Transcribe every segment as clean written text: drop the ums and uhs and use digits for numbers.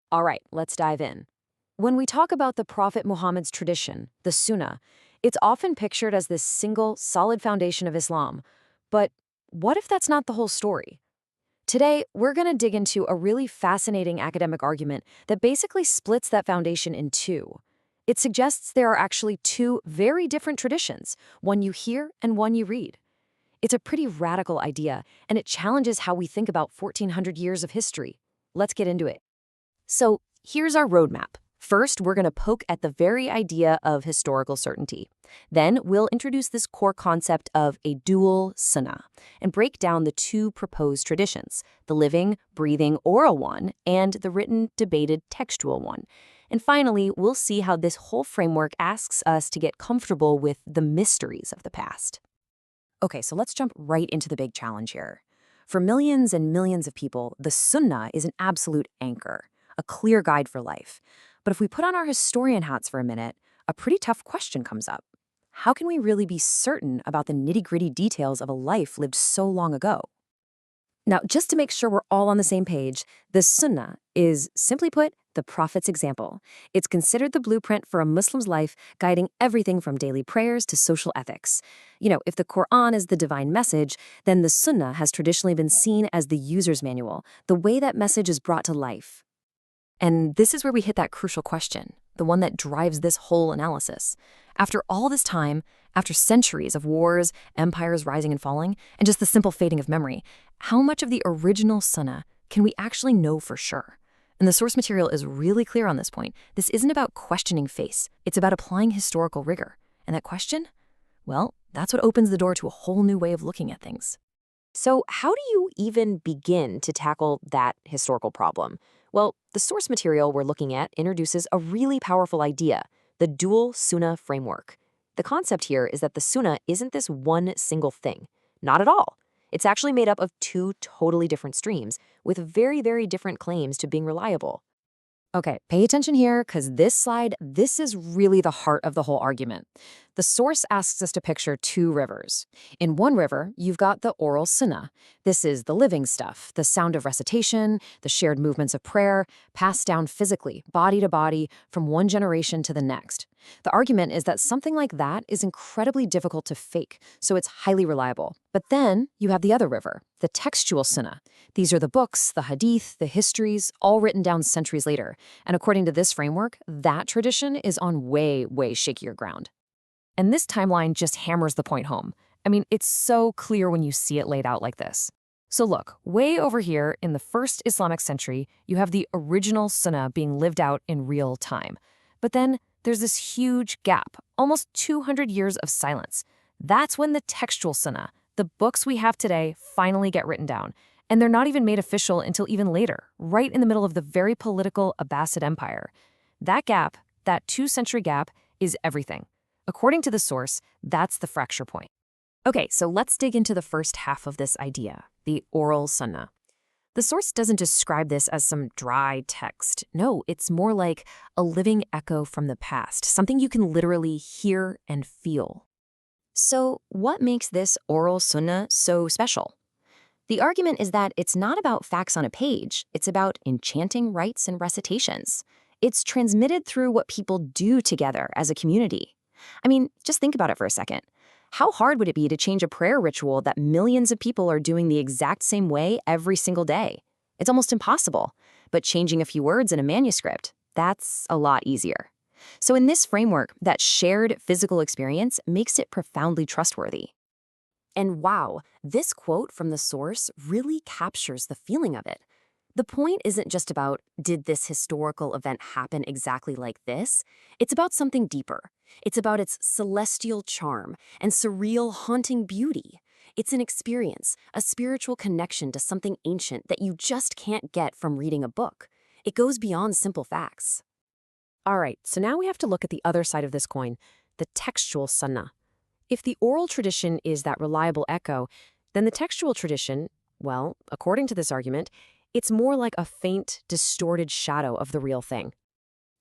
All right, let's dive in. When we talk about the Prophet Muhammad's tradition, the Sunnah, it's often pictured as this single, solid foundation of Islam. But what if that's not the whole story? Today, we're going to dig into a really fascinating academic argument that basically splits that foundation in two. It suggests there are actually two very different traditions, one you hear and one you read. It's a pretty radical idea, and it challenges how we think about 1,400 years of history. Let's get into it. So here's our roadmap. First, we're going to poke at the very idea of historical certainty. Then we'll introduce this core concept of a dual sunnah and break down the two proposed traditions, the living, breathing oral one and the written, debated textual one. And finally, we'll see how this whole framework asks us to get comfortable with the mysteries of the past. Okay, so let's jump right into the big challenge here. For millions and millions of people, the sunnah is an absolute anchor, a clear guide for life. But if we put on our historian hats for a minute, a pretty tough question comes up. How can we really be certain about the nitty-gritty details of a life lived so long ago? Now, just to make sure we're all on the same page, the Sunnah is, simply put, the Prophet's example. It's considered the blueprint for a Muslim's life, guiding everything from daily prayers to social ethics. If the Quran is the divine message, then the Sunnah has traditionally been seen as the user's manual, the way that message is brought to life. And this is where we hit that crucial question, the one that drives this whole analysis. After all this time, after centuries of wars, empires rising and falling, and just the simple fading of memory, how much of the original Sunnah can we actually know for sure? And the source material is really clear on this point. This isn't about questioning faith. It's about applying historical rigor. And that question? Well, that's what opens the door to a whole new way of looking at things. So how do you even begin to tackle that historical problem? Well, the source material we're looking at introduces a really powerful idea, the dual sunnah framework. The concept here is that the sunnah isn't this one single thing. Not at all. It's actually made up of two totally different streams with very, very different claims to being reliable. Okay, pay attention here, because this is really the heart of the whole argument. The source asks us to picture two rivers. In one river, you've got the oral sunnah. This is the living stuff, the sound of recitation, the shared movements of prayer, passed down physically, body to body, from one generation to the next. The argument is that something like that is incredibly difficult to fake, so it's highly reliable. But then you have the other river, the textual sunnah. These are the books, the hadith, the histories, all written down centuries later. And according to this framework, that tradition is on way, way shakier ground. And this timeline just hammers the point home. I mean, it's so clear when you see it laid out like this. So look, way over here in the first Islamic century, you have the original sunnah being lived out in real time. But then there's this huge gap, almost 200 years of silence. That's when the textual sunnah, the books we have today, finally get written down. And they're not even made official until even later, right in the middle of the very political Abbasid Empire. That gap, that 2-century gap, is everything. According to the source, that's the fracture point. Okay, so let's dig into the first half of this idea, the oral sunnah. The source doesn't describe this as some dry text. No, it's more like a living echo from the past, something you can literally hear and feel. So what makes this oral sunnah so special? The argument is that it's not about facts on a page. It's about enchanting rites and recitations. It's transmitted through what people do together as a community. I mean, just think about it for a second. How hard would it be to change a prayer ritual that millions of people are doing the exact same way every single day? It's almost impossible. But changing a few words in a manuscript, that's a lot easier. So in this framework, that shared physical experience makes it profoundly trustworthy. And wow, this quote from the source really captures the feeling of it. The point isn't just about, did this historical event happen exactly like this? It's about something deeper. It's about its celestial charm and surreal, haunting beauty. It's an experience, a spiritual connection to something ancient that you just can't get from reading a book. It goes beyond simple facts. All right, so now we have to look at the other side of this coin, the textual sunnah. If the oral tradition is that reliable echo, then the textual tradition, well, according to this argument, it's more like a faint, distorted shadow of the real thing.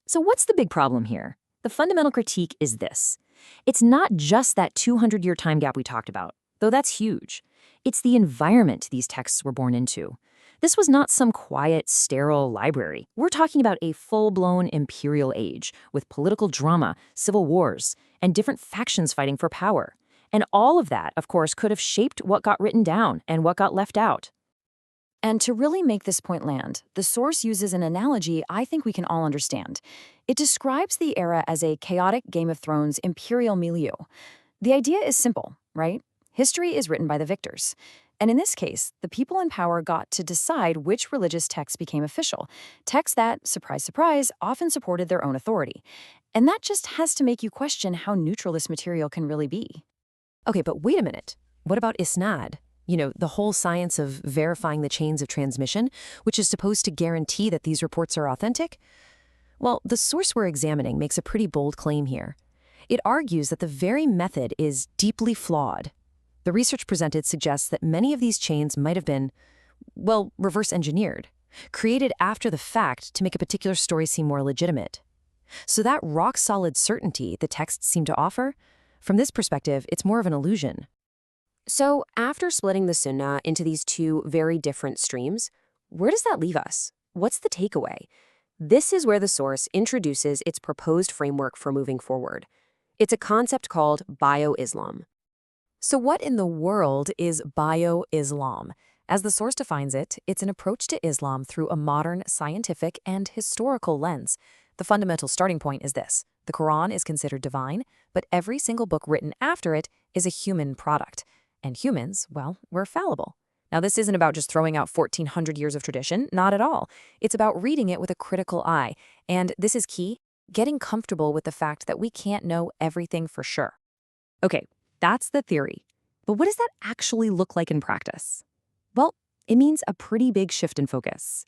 So what's the big problem here? The fundamental critique is this. It's not just that 200-year time gap we talked about, though that's huge. It's the environment these texts were born into. This was not some quiet, sterile library. We're talking about a full-blown imperial age with political drama, civil wars, and different factions fighting for power. And all of that, of course, could have shaped what got written down and what got left out. And to really make this point land, the source uses an analogy I think we can all understand. It describes the era as a chaotic Game of Thrones imperial milieu. The idea is simple, right? History is written by the victors. And in this case, the people in power got to decide which religious texts became official, texts that, surprise, surprise, often supported their own authority. And that just has to make you question how neutral this material can really be. Okay, but wait a minute. What about isnad? The whole science of verifying the chains of transmission, which is supposed to guarantee that these reports are authentic? Well, the source we're examining makes a pretty bold claim here. It argues that the very method is deeply flawed. The research presented suggests that many of these chains might have been, well, reverse engineered, created after the fact to make a particular story seem more legitimate. So that rock-solid certainty the texts seem to offer, from this perspective, it's more of an illusion. So after splitting the Sunnah into these two very different streams, where does that leave us? What's the takeaway? This is where the source introduces its proposed framework for moving forward. It's a concept called BioIslam. So what in the world is BioIslam? As the source defines it, it's an approach to Islam through a modern, scientific, and historical lens. The fundamental starting point is this. The Quran is considered divine, but every single book written after it is a human product. And humans, well, we're fallible. Now, this isn't about just throwing out 1,400 years of tradition, not at all. It's about reading it with a critical eye. And this is key, getting comfortable with the fact that we can't know everything for sure. Okay, that's the theory. But what does that actually look like in practice? Well, it means a pretty big shift in focus.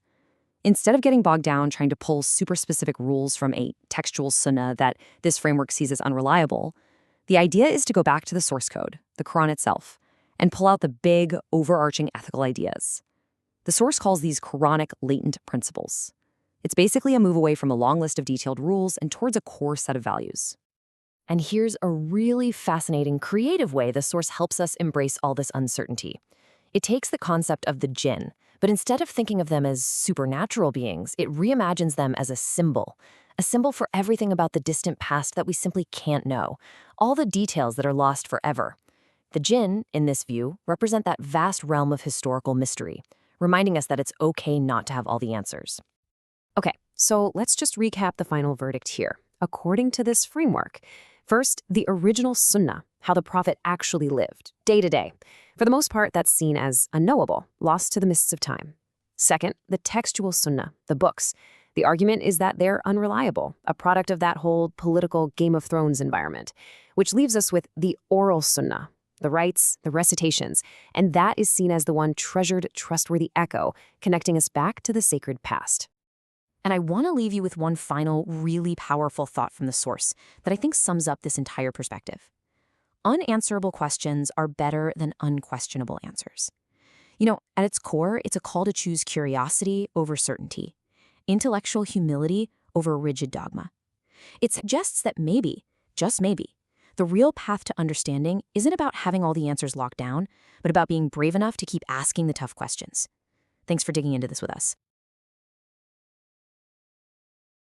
Instead of getting bogged down trying to pull super specific rules from a textual sunnah that this framework sees as unreliable, the idea is to go back to the source code, the Quran itself, and pull out the big, overarching ethical ideas. The source calls these Quranic latent principles. It's basically a move away from a long list of detailed rules and towards a core set of values. And here's a really fascinating, creative way the source helps us embrace all this uncertainty. It takes the concept of the jinn, but instead of thinking of them as supernatural beings, it reimagines them as a symbol for everything about the distant past that we simply can't know, all the details that are lost forever. The jinn, in this view, represent that vast realm of historical mystery, reminding us that it's okay not to have all the answers. Okay, so let's just recap the final verdict here. According to this framework, first, the original sunnah, how the prophet actually lived, day to day. For the most part, that's seen as unknowable, lost to the mists of time. Second, the textual sunnah, the books. The argument is that they're unreliable, a product of that whole political Game of Thrones environment, which leaves us with the oral sunnah, the rites, the recitations, and that is seen as the one treasured, trustworthy echo connecting us back to the sacred past. And I want to leave you with one final, really powerful thought from the source that I think sums up this entire perspective. Unanswerable questions are better than unquestionable answers. At its core, it's a call to choose curiosity over certainty, intellectual humility over rigid dogma. It suggests that maybe, just maybe, the real path to understanding isn't about having all the answers locked down, but about being brave enough to keep asking the tough questions. Thanks for digging into this with us.